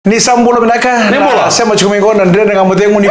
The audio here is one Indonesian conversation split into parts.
Ni sambulo binaka. Ni bola. Sema chukumingo na ndre nga mudengu ni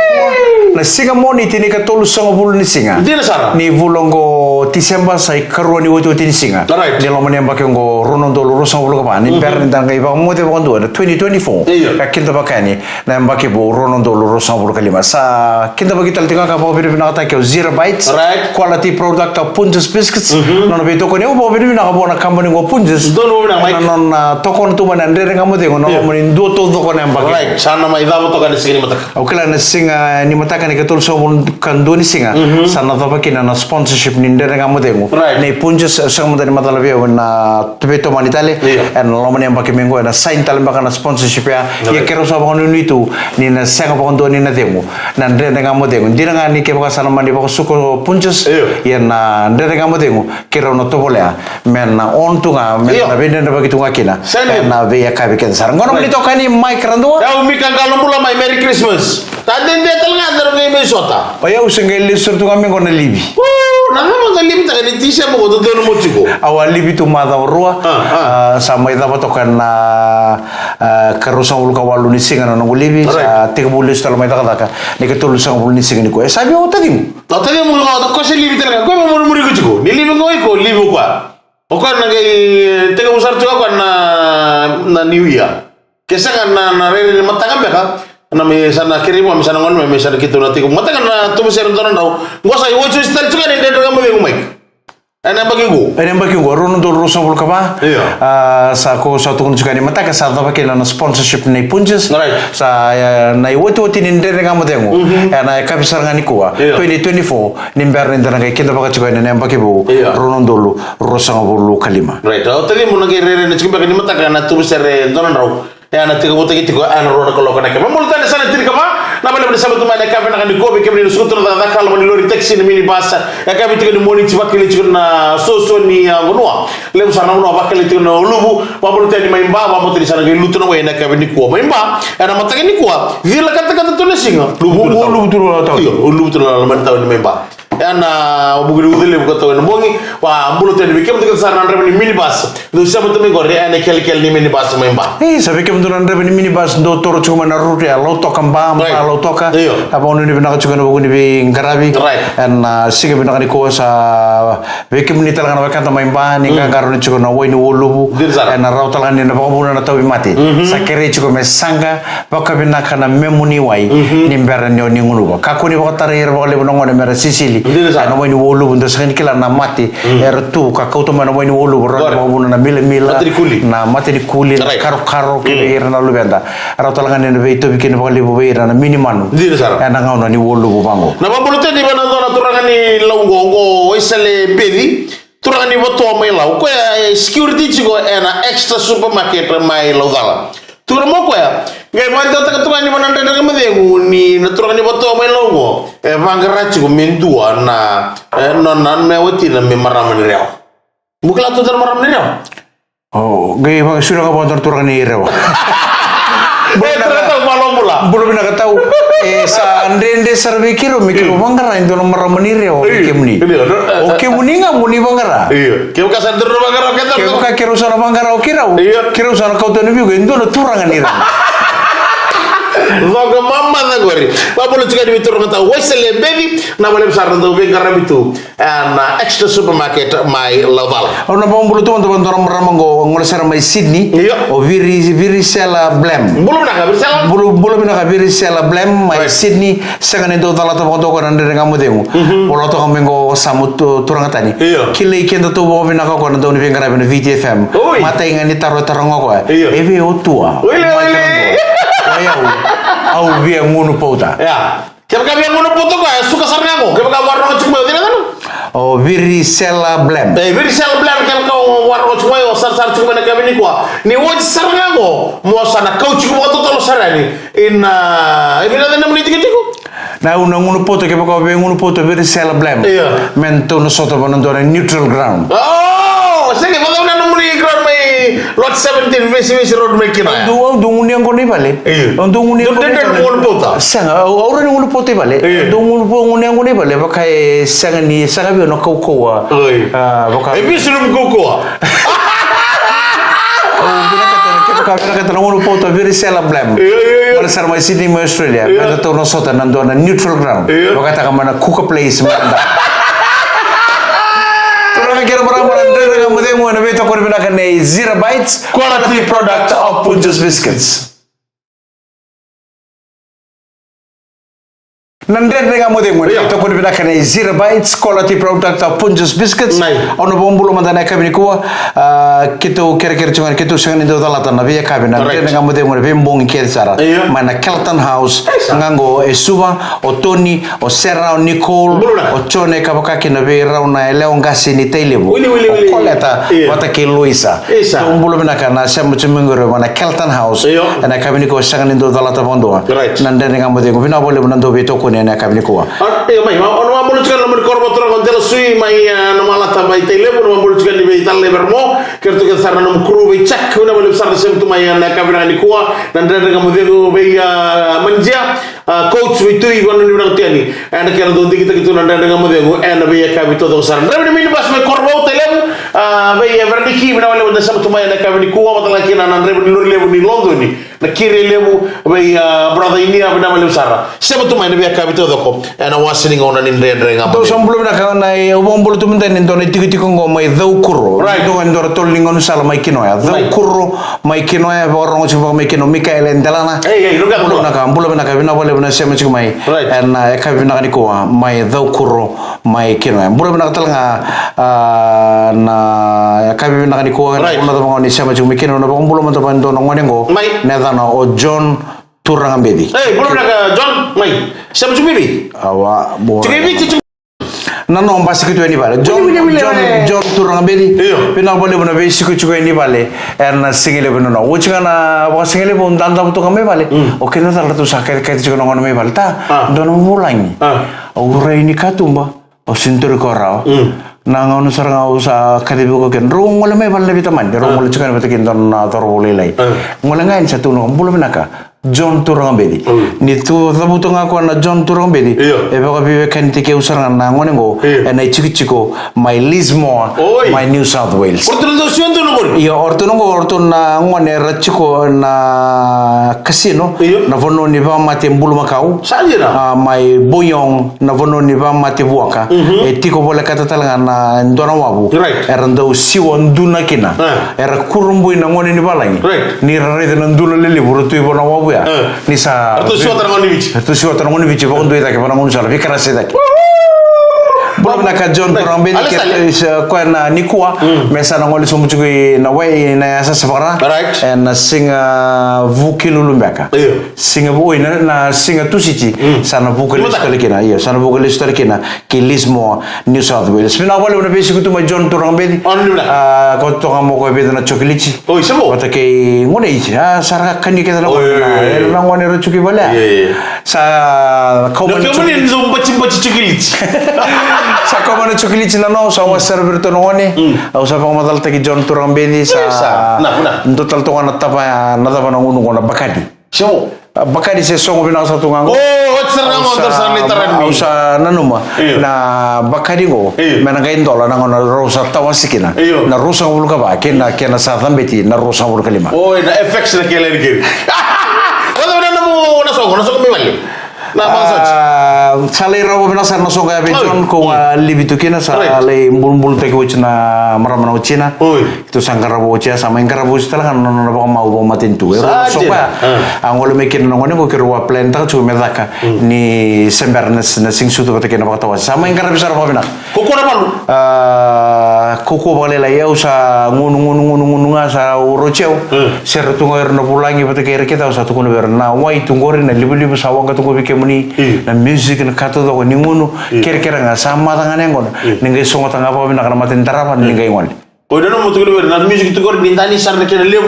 na singa moni tini ka tolu songo bulu ni singa. Dina sara. Ni vulongo December sai karua ni woto tini singa. Right. Ni lo mani ambake ngo Ronaldo lo songo bulu ka ni perni danga iba mode ba ndo 2024. Iyo. Ka kinta bakani na ambake bo Ronaldo lo songo bulu kalima sa kinta bagi tal tinga ka ba biru na ta ke 0 bytes. Right. Quality product of Punches biscuits. Non be to ko ne bo biru na ka bo na company ngo Punches. Dono na Mike. Non tokon tu mana ndre nga mudengu no mani do to ko na ambake. Right. Sana mai davo to kan sini matak. Okela na singa ni mataka ni katul so kan doni singa sana to bakina na sponsorship ni ndere nga modengu Right. ne punjes sa mo dani matala be na tubeto manitale en lo mani ambake mengo na sign tal mbaka na sponsorship ya ye kero so bakon ni tu ni na sanga bakon doni na demu na ndere nga modengu ndira nga ni ke baka sana mani bako suko punjes ye na ndere nga modengu kero no to bolea men na on tu nga men na be ndere baki tu nga kina na be ya kabe ken sar ngono ni to kani mic rando Ya umi kan kalau mula mai Merry Christmas. Tadi dia telenga dalam ni mesota. o ya usengeli surtu kami ngona libi Nah, memang kali kita kan tisha mo do do mo chiko. awal libi tu mada rua sama ita patokan na karusa ulu kawalu ni singa na nungu libi sa tiga bulis tala mai taka ni ketul sang bulu ni singa ni ko sabi o tadi No tadi mo ko se libi telenga. Ko mo muri ko chiko. Ni libi ko libi ko. O ko na kay tega usar chiko ko na New Year. Kesa kan na re matanga beka. Na me sana kirimo me sana ngon me sana kitu na tiku. Matanga na tu ser ndoran daw. Ngosa iwo chu stal chuka ni ndero mo mo mai. Ana bagi go. ene mbaki ngo rono do rosa bulu kaba sa ko sa tu kun ni mata ka sa da baki na sponsorship ni punjes sa na iwoto ni ndere nga modengo na kabisar ngani ko 2024 ni mber ni ndana ka kinda baka chuka ni mbaki bu rono do rosa bulu kalima Right. O tadi mo nagirere na chuka ni mata ka na tu ser ndoran daw. Ya na tiga buta gitu ana rona ko lokana ka. Mamul tane sana tir kama na bale sama tu mana ka na kan ko be kemni sutra da kala mani lori taxi ni mini basa. Ya ka bitika ni moni ci bakile ci na soso ni gonwa. Lem sana no bakile ci na lubu mamul tane mai mba mamul tane sana lutu na wayna ka ni ko mai mba ana mataka ni ko vila kata kata tu singa. Lubu tu tahu. Lubu tu na man tahu ni mai mba. Ana bugul udile ko to no bongi wa ambulo tane be kemti ka sana na ni mini basa. Do sama tu me gore ana kel ni mini basa mai mba. sabi ke mduran rebe ni minibus do toro chuma na ruti ya lo toka mba lo toka apa onu ni bina chuma no ni be ngarabi en sige bina ni ko sa be ke mni talanga ba kanta mai mba ni ka garo ni chuma no woi ni wolubu en ra talanga ni ba buna na tawi mati sa kere chuma me sanga ba ka bina kana memuni wai ni mbere ni oni ngulu ba ka ko ni ba tare ba le buna ngone mere sisili no woi ni wolubu ndo sa ni kila na mati tu ka ko to mana woi ni wolubu ro ba buna na mila na mati ni kuli karo ke irna lu benda ara talanga ne be to bikin ba libu be irna minimanu ana ngawna ni wolu bu bango na babulu te di bana dona turanga ni lawngo isale bedi turanga ni boto mai law ko security chigo ena extra supermarket mai lawdala turamo ko ya ngai manda ta turanga ni bana ndanga mede ni na turanga ni boto mai lawngo vangara chigo mendua na non nan me wati na me maram ni rew mukla to dar maram ni rew oh gai ba sudah ka bontor turanga ni rewa ternyata malam pula belum nak tahu sa ndende sarve kiro mikiro bangara indo no maramani rewa kemni oke muni nga muni bangara iya kau kasar dulu bangara kita kau ka kiro sana bangara okira kiro sana kau to ni biu indo no turanga ni rewa Logo mama na gori. Babulu juga di bitur ngata wesele baby na boleh besar ndo be garabitu. Na extra supermarket my laval. Ono babulu tu untuk orang meramango ngolesera mai Sydney. O viri sela blem. Belum nak bersela. Belum nak viri sela blem mai Sydney sangane do dala to bondo ko nande ngamu demu. Bolo to kamengo samut turanga tani. Kile kendo to bo bina ko ndo ni bengara bina VTFM. Mata ingani taro tarongo ko. Ebe otua. Au via ngunu pauta. Ya. Kaya kami ngunu pauta ko suka sarnga mo. Kaya warno cuma dina kan? Oh viri sela blem. Viri sela blem kaya kau warno cuma yo sar cuma na kami ni ko. Ni waj sarnga mo. Mo sana kau cuma to tolo sarani. Ibina na menit gitu. Na una ngunu pauta kaya kau be ngunu pauta viri sela blem. Mento no soto bonondore neutral ground. Oh, sige baga na numuri ground may lot 17 visi road may kina. Dunguni ang koni bale. Dunguni ang koni bale. Ngunu pauta. Sanga ora ngunu pauta bale. Dunguni ang koni bale bakai sanga ni sanga bi no kau wa. Bakai. Ebi sulum koko. kami nak kata ngono foto very celeblam. Pada sarma Sydney Australia, pada tu nosota nando na neutral ground. Wakata kama na Cook Place manda. Turang kira barang-barang dari kamu demo na beto ko rin kan Zero Bites quality product of Punjus Biscuits. Nandre dengan modem mo ito ko rin kan Zero Bites quality product of Punjus Biscuits. Ono bombulo mandana kami ko kito kira-kira cungan kito sangan itu talatan na biya kami nandre dengan modem mo rin bong kira cara. Mana Kelton House ngango Suba o Tony o Serra o Nicole o Chone kabakaki na biya raw na Leon Gassi ni Taylebo. O koleta wata ki Luisa. Bombulo kan na siya mo chumingoro mana Kelton House. Na kami ko sangan itu talatan bondo. Nandre dengan modem mo binabole mo nando beto ko na kami kuwa. Mai, ono mamulukan nomor korbo tro jelo sui mai no malata mai tele no mamulukan ni be talle bermo kertu ke sarna no kru be cak una boleh sarna sem tu mai na kami ni kuwa dan dari kamu dia be menja coach itu iwan ni orang tiani and kira do kita gitu dan dari kamu dia and be kami todo sarna dari ni pas mai korbo tele be verdiki bina wala wala sem tu mai na kami ni kuwa matala kina nan dari lur lebu ni London ni na kiri lebu be brother ini apa nama lebu sarna sem tu mai na be kami todo ko and wasning on an indre ngam to sambulu na ka na ubong bulu tu menten ndo na tiki ngo mai dau kurro to ndo to lingon sala mai kinoya dau kurro mai kinoya borong chibo mai kino Mikael endelana bulu na ka bina bole bina sema chiku mai and na ka bina ka ko mai dau kurro mai kinoya bulu na ka talanga na ka bina ka ko na to ni sema chiku mikino na bulu man to bando no ngonengo na dana o John Turangambedi. Belum nak John, mai. Siapa cumi bi? Awak boleh. Cumi. Nano pasti kita ini balik. John Turangambedi. Pina boleh benar besi kita ini balik. Erna single benar. Uci kana bawa single pun tanda betul kami balik. Oke, nanti kalau tu sakit kita juga nongon kami balik. Ta, dono mulangi. Orang ini katumba. O sintur korau. Nangon sarang usa kadibu ko ken rong wala may balle bitaman rong wala chukan batakin don na torwole lai wala ngain sa tuno bulo menaka John Turangambedi ni tu tabuto nga ko na John Turangambedi e baka bibe kan tike usarang nangon ngo na chiko my Lismore my New South Wales ortodoksyon tu nungol iyo orto na ngone rachiko na casino na vono ni ba mate bulu makau sajira my Boyong na vono ni ba mate buaka e tiko bola kata talanga na ndona wabu era ndo siwon duna kina era kurumbu ina ngone ni balangi ni rarete na ndula lele burutu ibona wabu ya ni sa tu siwata ngoni bichi ba ndo ita ke bana ngoni sala bikara seda Belum nak John Turangambedi ko na nikua mesa na ngoli sumu chugui na wai na asa sabara and singa vukilulu mbeka singa boy na singa tusici sana vukilis kena iya sana vukilis kena ki Lismore New South Wales mina wale una besi kutu ma John Turangambedi ko to ngamo ko be na chokilici wata ke ngone ichi saraka kani ke na ngone ro chuki bala sa ko ma chokilici no bachi chokilici Sako mana cukili cina no sama server tu nongone, au sa pengamal taki John Turangambedi sa, untuk tal tu kan tapa nungu kona bakadi. Siapa? Bakadi sesong bina satu ngango. Oh, serang tersan literan. Au sa nanuma na bakadi go, mana kain dola nangona rosa tawasikina. Na rosa ngulu kaba, kena sa tambeti na rosa ngulu kalima. Oh, na effects na kela ni. Wala na mo nasong bali. Salai rawa bina sarna soga bejon ko libitu kina salai bul teki wacina maramana wacina itu sangkara wacina sama ingkara wacina kan nono baka mau bawa matin tu soga angolo mekin nongone ko kirwa plan ta chu medaka ni sembernes na sing sutu bata kina baka sama ingkara besar apa bina koko na palu koko bale la yau sa ngunu nga sa urocheu ser tungo erno pulangi bata kira kita sa tungo berna wai tungori na libu sawang ka tungo bikin muni na music na kato do ni ngunu kira-kira nga sama tangan yang kono ningai songo tanga apa bina kana matin tarapan ningai ngol o dano mo tulo na music to gor dintani sar na kina lew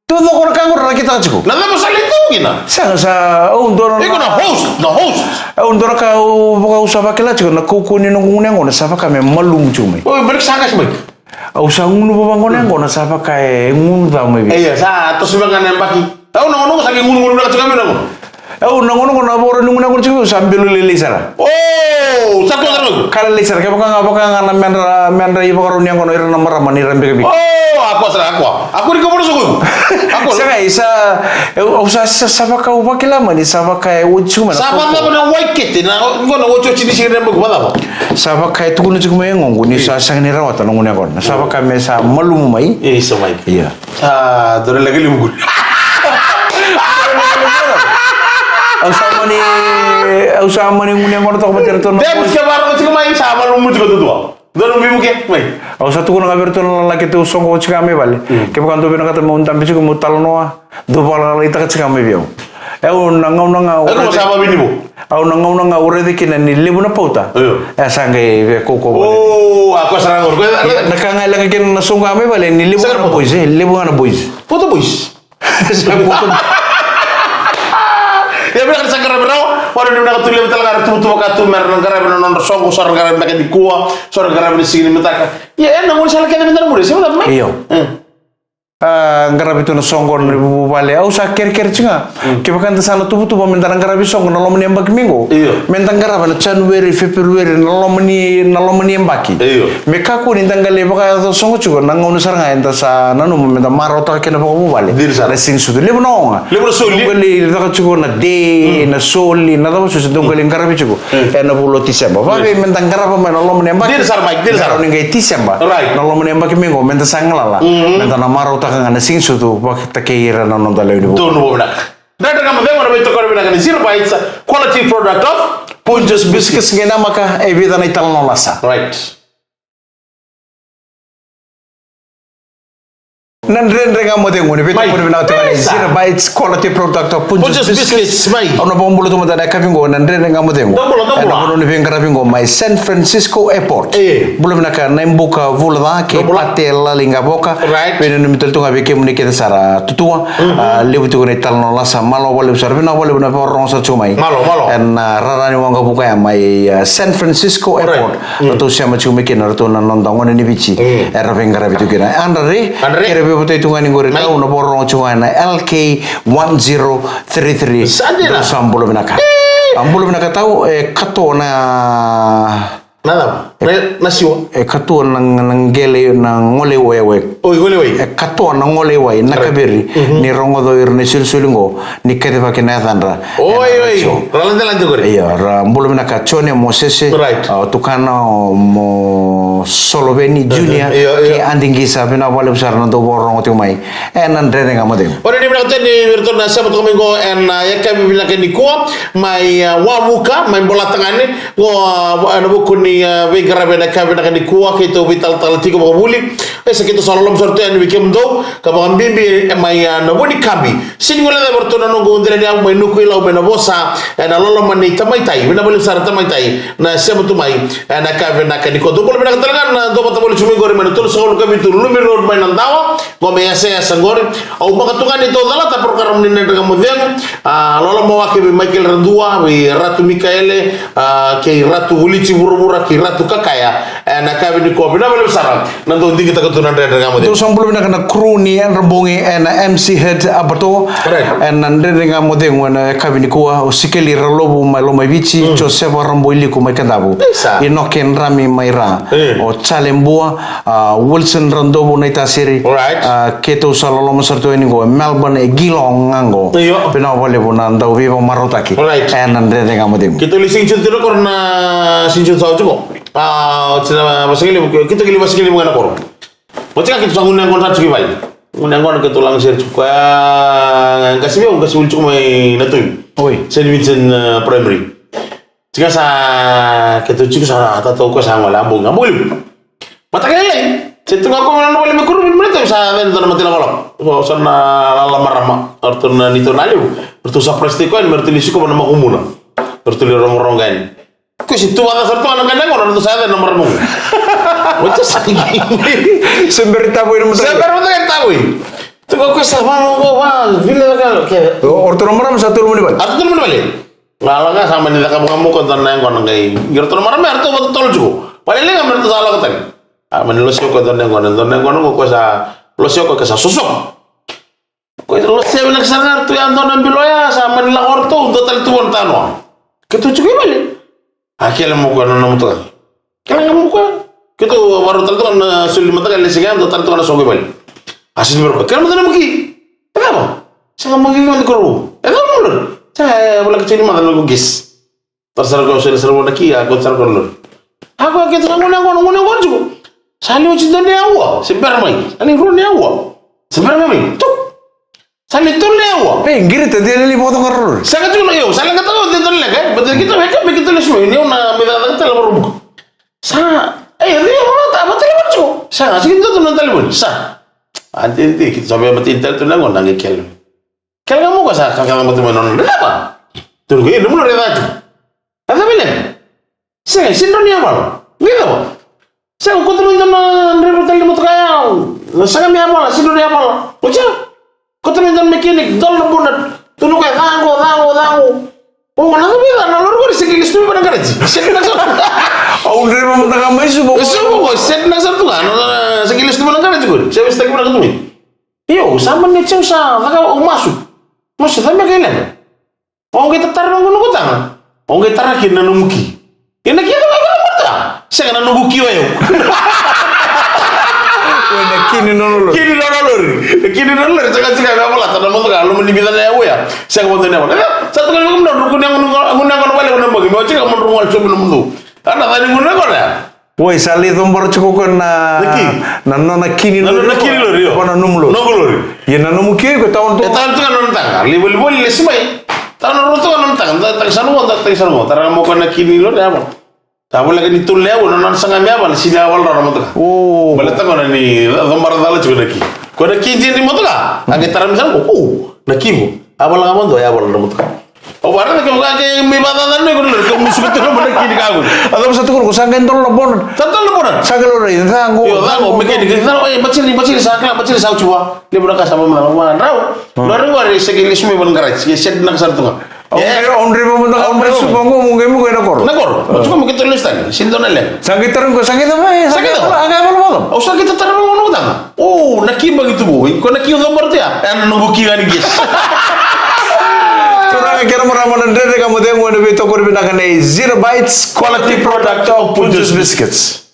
to do kor ka ngor kita chiko na mo salito gina sa undoro iko na host undoro ka boka usaba kala chiko na kuku ni ngunu ngona sa ka me malum chume o balik sangas mo au sa ngunu babangona ngona sa ka ngunu ba mo iya sa to subangan yang baki tau no sa ngunu na chika me no Unang-unang ko na puro nung unang ko sambil lilisara. Oh, satu. Kala lisara kaya baka nga menra iba karon yang kono ira namara maniran bega. Oh, aku di kamar suku. Aku. Saka isa usa sa ka uba kilama ni sa ka uchu mana. Sama na na waikete na ngono uchu chini sire mbo bada. Sa ka tu kuno chuk may ngongo ni sa sang ni rawata nung una kon. Sa ka me sa malumu mai. Isa mai. Iya. Dore lagi limu. Au sama ni ngunya ngono to beter to. Dem ke baro chika mai sama lumu chika tu. Dore bimu ke mai. Au satu kuno ngaber to lagi tu songo chika me bale. Ke bukan to bina kata mau tambi chika mutal noa. Do bala ita chika me biau. Eu nangau. Aku sama bini bu. Au nangau ure de kina ni lebu na pauta. Sangai koko. Oh, aku sarang ur. Nakanga lagi kin songa me bale ni lebu na boys, lebu na boys. Foto boys. Ya biar kan sangkara berau, pada di mana tulis betul kan tuh katu mer negara benar non songo sorang negara makan di kuah, sorang negara di sini metaka. Ya enak mau salah kita minta nomor, siapa tahu? Iyo. Ngarabi tu na songon ribu bale au sa ker cinga ke bakan sana tubu minta ngarabi song na lomani embaki minggu minta ngarabi na January February na lomani embaki me ka ko ni tangale baka to songo chugo na ngonu saranga enta sa nanu minta maro to ke na bako bale na sing sudu lebu no lebu soli ngale to chugo na de na soli na to so ngale ngarabi chugo e na bulo December ba be minta ngarabi na lomani embaki dir sar ni ngai December na lomani embaki minggu minta sanglala minta na maro ngana sing sudu bakta keira na non dale du to no bnak dada kam be wona be to ko be ngani zero bites quality product of Punjus Biscuits ngena maka e vida na ital no lasa right nan renga mo de ngone beto ko na to zero bites quality product of Punjus Biscuits mai ono bombulo to mo da kapingo nan renga mo de ngo ono ni venga kapingo mai San Francisco Airport belum na ka na imbuka vulda ke patela linga boka bene ni mitel to ngabe ke muni ke sara tutua lebu to ne tal no lasa malo wale sar bina wale na porong sa chumai malo en rarani wanga buka ya mai San Francisco Airport to siama chumai ke na to na non da ngone ni bichi era venga rabitu ke na andre kere beto itu ngani ngore tau no porong chumai LK 1033 do sambulo bina ka ambulo bina ka tau kato na nada nasio kato nang gele na ngole wewe ngole we kato na ngole we nakaberi ni rongo do irne sulsulingo ni kete pa kena tandra ralante lante gore iya rambulo na kachone mosese tukana mo Soloveni Junior ke andingisa bina wale besar na do borong tu mai enan drene ngamade ora ni bina tani virtual na sabat domingo en yakam bina ke ni ko mai wamuka mai bola tangane go ana bukuni vegara bena kabina kan kuwa ke to vital tal tiko buli esa kita salolom sorte an wikem do ka ba mbimbi mai no boni kambi singola da bortona no go ndere ya mai nuku ila bena bosa na lolo mani tamai tai bena boli sar tamai tai na sebutu mai na kabina kan ko do boli bena talangan na do bata boli sumi gore men tul solo kabitu lumi road mai nandawa go me ese sangore au makatungan itu dala ta program ni nenda kemudian lolo mo ke Michael Rendua bi Ratu Mikaele ke Ratu Ulici buru-buru ke Ratu Kakaya na kabini ko bina beli besar nanti tinggi kita ketunan dari kamu tu sambil bina kena kru ni en rebongi en MC head abato en nande dengan mode ngwana kabini ko usikeli relobu malo mai bici Joseph Ramboili ko mai kandabu inoken rami maira o Chalembua Wilson Randobo na itasiri keto salolo masarto ini go Melbourne Gilong ngango bina wale bona ndau vivo marotaki en nande dengan mode kita lising cintiro karena sinjun tahu cukup cina masakili kita kili masakili mengana korum macam kita sangun yang kontrak cukup baik undang kontrak kita tulang share cukup kasih biar kasih ulcuk mai natui Saint Vincent Primary jika sa kita cukup sa tahu ko sa ngolambung ngambul mata kali Situ aku malah boleh mikir minta bisa ada nonton mati lama so sana lama rama artuna nito naliu bertusa prestiko ini bertulis ko nama kumuna bertulis orang-orang kan kau situ ada satu anak kandang orang itu saya ada nomor nung macam sakit sembari tahu ini sembari tahu itu kau sama wah bila kalau kayak ortu nomor satu lumut balik satu lumut balik malah kan sama nih kamu konten yang konon kayak ortu nomor apa ortu betul juga paling lagi nggak bertu salah ketemu menurut saya konten yang konon kau sa lo sih kau kesah susuk Ko lo se nak sangar tu yang don biloya sama nila orto total tu tano. Ketu cukup balik. Akhirnya mau ko no to. Kala mo ko. Ketu baru tal tu kan sulit mata kan lesigan total tu kan so balik. Asin berko. Kala mo na maki. Apa? Saya mau gimana kru? Mulur. Saya boleh kecil mata lo gis. Terserah kau serba nak aku terserah kau lur. Aku kita ngomong juga. Sali uci don dia awak. Sebenarnya mai. Ani ru dia awak. Sebenarnya mai. Tuh. Sali tol dia awak. Ngiri tadi lili potong karur. Sangat juga yo. Sali kata kau dia tol lagi. Betul kita mereka begitu les ini una minta kata baru buku. Sa. Dia mana tak betul baru. Sa. Asik itu tu nanti lebih. Sa. Ante kita sampai betul tu nangon nangi kel. Kel kamu kau sa. Kamu betul mana? Kenapa? Tunggu ini mulu reda tu. Ada bilang. Saya sindrom ni apa? Gitu. Saya kau terus jangan ribut lagi mutu kaya. Saya kami apa? Sindrom ni apa? Macam? Kau terus jangan mekanik. Dol bunat. Tunu kaya tanggo. Oh, mana tu biar? Nalur kau sekilis tu mana kerja? Set nak satu. Oh, dari mana tengah mai subuh? Subuh, set nak satu kan? Sekilis tu mana kerja kau? Saya mesti mana ketemu? Iyo, sama ni cem sa. Tak kau masuk. Masuk tapi kailan. Oh, kita taruh nunggu tangan. Oh, kita taruh kini nunggu. Ini kita apa? Saya kena nunggu kiwa yo. Kini nolor. Cakap apa lah? Tanah motor kalau mendibitan ya ya. Saya mau tanya apa? Satu kali aku menang balik bagi. Mau cakap menurungal cuma menunggu. Karena tadi menurungal ya. Woi sali tombor cukup na nana kini lor yo. Apa nanum lor? Ya nanum kiri ko tahun tu. Tahun tu kan nonton. Libel lesmai. Tahun tu kan nonton. Tak sanu. Tarang mau kena kini lor ya apa? Tahu lagi ni tulen aku nonton sangat meawal sini awal orang motor. Oh. Balik tak kau ni nomor dalam juga lagi. Kau nak kinci ni motor lah. Agak taram misal oh nak kibu. Awal kamu tu ya awal orang motor. Oh barang kau kaki mibatan ni kau lor. Kau musuh betul nak kini kau. Atau satu kau sangkan tol lebon. Tentu lebon. Sangkan lor ini sanggup. Yo sanggup. Mungkin ni kita bacil sangkan bacil sahaja cuba. Dia pun nak sama mana. Rau. Lor kau ada sekilis mibatan garaj. Set nak satu kan. Ondre supongo mungkin nakor. Cuma mungkin tulis tadi. Sinton aja. Sakit terus apa? Sakit apa? Agak malam. Oh sakit terus mau tang. Oh nakib begitu bu. Kau nakib nomor dia. Nunggu kira ni guys. Kurang kira meramal dari kamu tengok ada betul kau binakan Zero Bites quality product of Punjus Biscuits.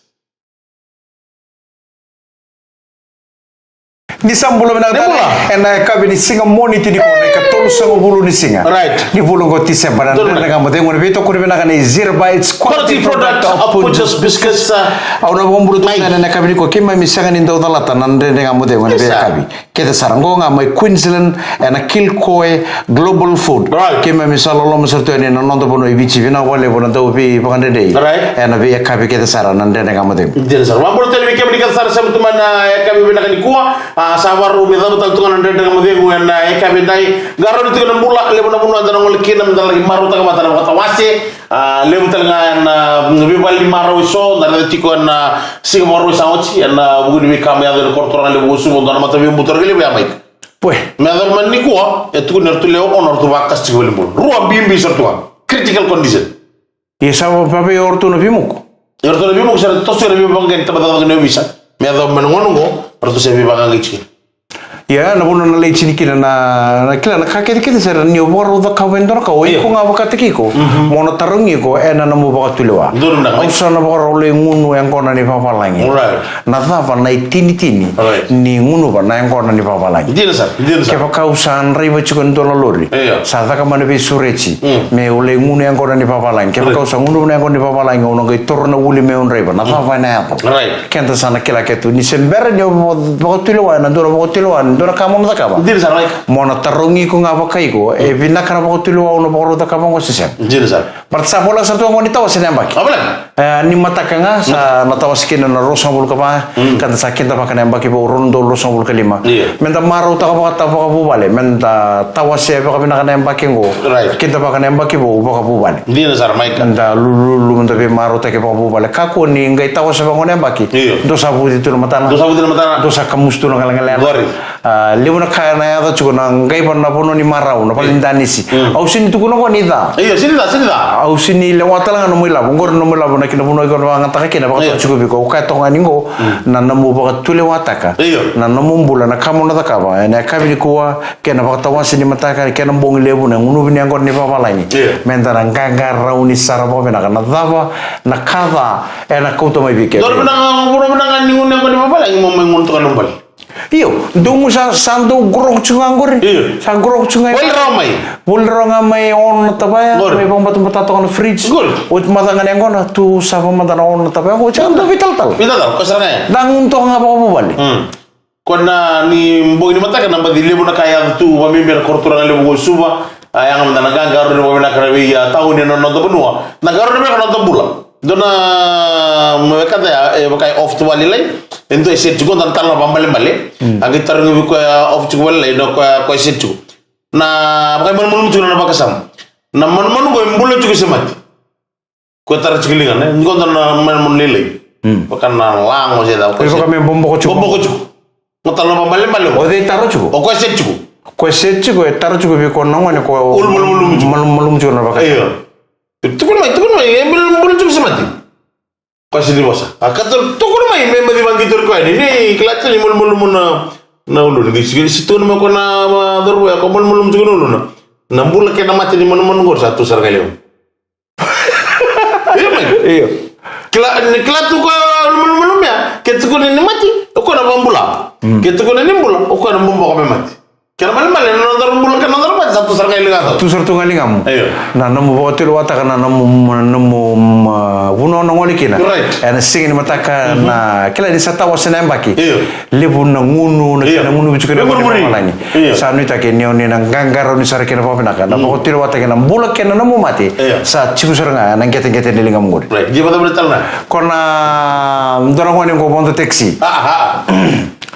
Ni sambulo binakan enak kabin singa moni tini kau nak tolu sangu bulu ni singa. Right. Ni bulu kau tisem badan dari kamu tengok ada betul kau binakan Zero Bites quality product of Punjus Biscuits. Awak nak bulu tu enak kabin kau kima misalkan ini tahu talatan dari kamu tengok ada betul kabin. Kita sarang kau ngamai Queensland enak Kilcoy Global Food. Kima misal Allah mesra tu ini nonton pun ibu cipi nak boleh pun tahu pi pakai dede. Enak biar kabin kita sarang dari kamu tengok. Jadi sarang. Mampu tu lebih kita sarang sama tu mana kabin binakan kuah. Sabar rumit tu betul tuan anda dengan mudi gue na kami dai garo itu kan mula lebu na mula dan ngol kinam dan lagi maru tak mata kata wase lebu telngan lebih balik maru so dan itu kan sih maru sauci dan bukan lebih kami ada kortoran lebu usu dan mata lebih muter lebih amai. Pueh. Medan mani kuah itu nertu leo onor tu bakas cikgu lebu ruang bimbi sertuan critical condition. Iya sama papi ortu nabi muku. Ortu nabi muku ser tosu nabi banggen tempat nabi bisa. Medan menunggu ortu saya banggen kecil. Ya, na puno na late sini na kila na kakek kita ser ni obor udah kawin dor kau iko ngapa kata kiko mono tarungi ko na mu bakat tulua usah na bakat oleh ngunu yang kau nani papa lagi na apa na tini ni ngunu ba na yang kau nani papa lagi kepa kau san riba cukan dola lori saat kau mana be sureci me oleh ngunu yang kau nani papa lagi kepa kau san ngunu yang kau nani papa lagi ono kau turun uli me on riba na apa na apa kenta sana kila ketu ni sember ni bakat tulua na dora bakat tulua dora kamu nak apa? Jadi sar baik. Mana terungi ko ngapa kai ko? Bina kana ba ko tulu wa no ba ro ta kamu ko sesem. Jadi sar. Partsa bola satu ngoni tahu sini ambaki. Apa lagi? Ni mata kanga sa nata waskin na rosong bul kapa kan sakit ta pakana ambaki ba rondo rosong bul kelima. Menta maru ta ka bu bale. Menta tawase ba ka bina kana ambaki ngo. Kita pakana ambaki ba ka bu bale. Jadi sar baik. Menta lulu menta be maru ta ke ba bu bale. Kako ni ngai tawase ba ngoni ambaki. Dosa bu itu matana. Dosa kamus tu ngalang-ngalang. Lebu nak kaya na yata cukup nang gay pun napono ni marau na paling danisi. Au sini tu kuno ko nida. Iya sini dah. Au sini lewat lang no mila bongor no mila bona na kina puno ko nga takina ba to chugo biko ka to ngani ngo na namu ba tule wataka na namu bula na kamu na takaba na kabi ko kena ba to wasini mataka kena bong lebu na ngunu bini angor ni papa laini mentara nganga rauni sarabo bena kana dava na kava na kauto mai bike dor bena ngani ngunu ni papa laini mo ngun to kana bal iyo dungu sa sandu grok chungangor sa grok chungai bol ronga mai on tabaya mai bang batu batu on fridge ut matanga nengon tu sa pamata on tabaya ko chanda vital tal kasana dang to nga ba ko bali kona ni mbo ni mataka na badile buna kaya tu wa mimi na kortura ngale bo suba ayang na nagagaru ni wa na karawi ya tahu ni no no benua nagaru ni ka no bula dona mereka ya bakai off tu wali lai ento eset juga dan tala bambale bale agi tarngu ko off tu wali no ko eset juga na bakai mon juga na bakasam na mon go mbulo juga semati ko tar cikilingan ngo dan mon lele bakan na lango je da ko kami bombo ko ngotala bambale bale o de taro juga o ko eset juga taro juga bi ko nangone ko mulum juga na bakai tukun mai belum juga semati pasti di masa akator tukun mai memang di bangkit ko ini kelatnya ni mulum na ulu di situ nama ko na dorbo ya ko mulum juga ulu na bula ke na mati di mana gor satu sarga leo iya kelatu ko mulum ya ketukun ini mati ko na bambula ketukun ini bula ko na bumba ko mati kena malam no dar bula ke no dar satu sarga leo tu sartu ngali ngamu iya na namu botel wata kana namu wuno no ngoli kina ana singin mataka na kila di sata wasena mbaki lebu na ngunu na kina ngunu bicu kena malani sa nita ke nioni na gangaro ni sarake na popena kana botel wata kana bula kena namu mati sa chibu saranga na ngete nilinga munguri right dia betul betul na kona ndora ngoni ko bondo taxi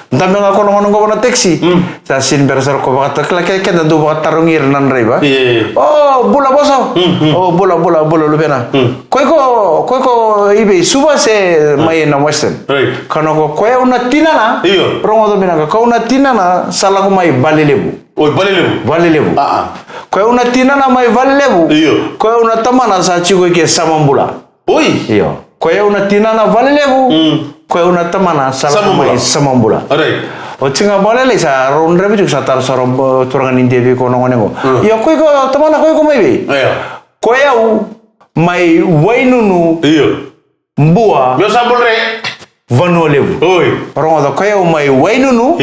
Ndambe nga kono ngono ngona taxi. Sa sin bersar ko bakata kala kay kenda do bakata tarungir nan reba. Oh, bula boso. Oh, bula lubena. Koiko ibe suba se mai na western. Kono ko una tinana. Rongo do bina ko una tinana sala ko mai balilebu. Oh, balilebu. Ko una tinana mai balilebu. Ko una tamana sa chigo ke samambula. Oi. Iyo. Ko una tinana balilebu. Ko una tamana sala mai samambula. O tinga bolele sa ronre bijuk sa tar soro turangan India ko no ngone ko. Yo ko tamana ko mai be. Ko mai wainunu. Mbua. Yo sabulre. Vanulebu. Oi. Rongo do ko mai wainunu.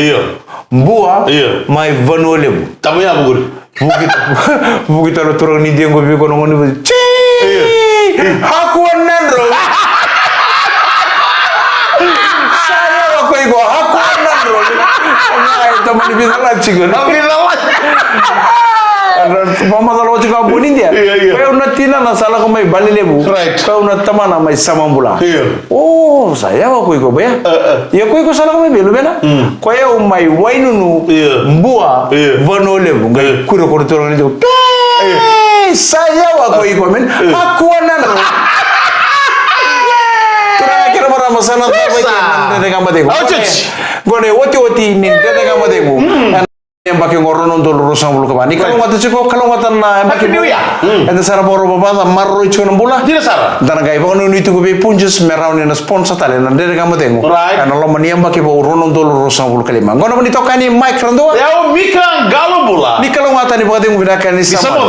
Mbua. Mai vanulebu. Tamuya bugur. Bukit lo turangan India ko bi ko no ngone. Haku nandro. Ko aku nandro. Ay teman bisa lanci kan. Mama kalau cakap bunin dia. Kau nak tina na salah kau mai balilebu. Kau nak teman na mai samambula. Oh, saya aku iko ya. Ya kau iko salah kau mai belu bena. Kau mai wainunu mbua vanolebu. Gai kuro turun itu. Saya aku iko men. Aku nandro. Masana tapai kan dede kamba dego. Gone woti ni dede kamba dego. Yang pakai ngoronon dulu rusang bulu kebani. Kalau ngata cukup kalau ngata na pakai dia. Ada sara boro bapa marro itu kan bula. Tidak sara. Dan gaya bangun itu gue punjus merau ni na sponsor tali na dede kamba dego. Karena lo mani yang pakai ngoronon dulu rusang bulu kelima. Gone mani tokani mic rando. Ya mic rang galo bula. Ni kalau ngata ni pakai dego bedakan ni sama.